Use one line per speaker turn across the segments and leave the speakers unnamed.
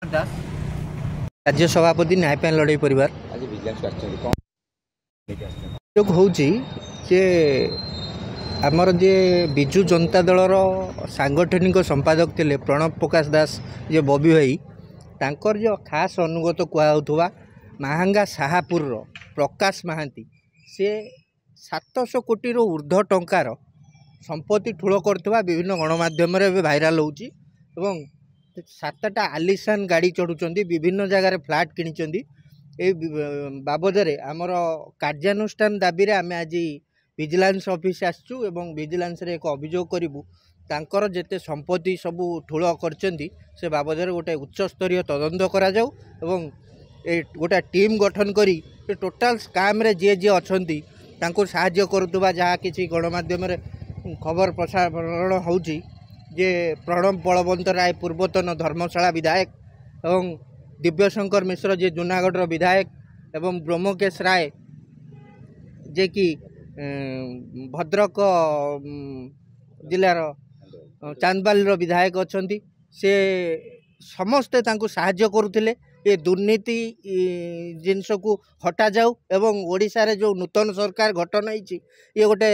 दास राज्य सभापति न्यायपाल लड़ाई परिवार
आज विजिलेंस
जो हूँ जे आमर जे विजु जनता दलर सांगठनिक संपादक थे प्रणव प्रकाश दास जे बबी भाई तांकर जो खास अनुगत कहवा महांगा साहापुर प्रकाश महांती से 700 कोटी ऊर्ध्व टंकार संपत्ति ठूल करथवा विभिन्न गणमाध्यम भाइराल होची एवं 7टा आलिशान गाड़ी चढ़ुचंदी विभिन्न जगार फ्लाट किनिचंदी ए बाबद आमर कार्यानुष्ठान दाबी रे आमे आज विजिलेंस ऑफिस आसचु एवं विजिलेंस रे एक अभियोग करिवु तांकर जेते संपत्ति सबू ठूल करचंदी से बाबद गोटे उच्च स्तरीय तदंत करा जाऊ एवं ए गोटे टीम गठन करी टोटाल स्काम रे जे जे अछंती तांको सहाय्य करुवा जहाँ किसी गणमाध्यम रे खबर प्रसारण होउची जे प्रणव बलवंत राय पूर्वतन धर्मशाला विधायक एवं दिव्यशंकर मिश्र जे जूनागढ़ विधायक एवं ब्रह्मकेश राय जे कि भद्रक जिलार चांदबाली विधायक अच्छी से समस्ते तांको सहाय्य करुथिले ये दुर्नीति जिनस को हटा जाऊ एवं ओडिशा रे जो नूतन सरकार गठन होती ये गोटे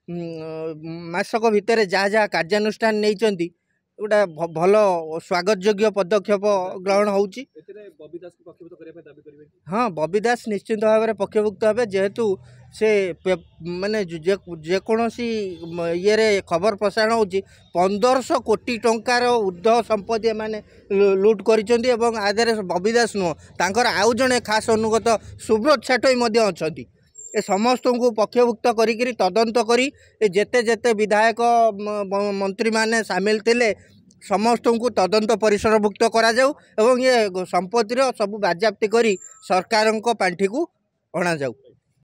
मासक भितर जहाँ जहाँ कार्यानुष्ठान नहीं गोटा भल स्वागत योग्य पदक्षेप ग्रहण होची। हाँ बबी दास निश्चिंत भाव में पक्षभुक्त हे जेहेतु से माने जेकोसी ये खबर प्रसारण होची 1500 कोटी टंकार ऊर्ध्व संपत्ति माने लुट करिसेंती एवं आधे बबी दास नुह तांकर आउ जने खास अनुगत सुब्रत छाटोई मध्य अछंती ए समस्त को पक्षभुक्त करी तदंत करी जेते जेते विधायक मंत्री माने सामिल थिले समस्त को तदंत परिसरभुक्त करा जाऊ एवं ये संपत्तिर सब बाज्याप्ति करी सरकार पांठी को अणा जाऊ।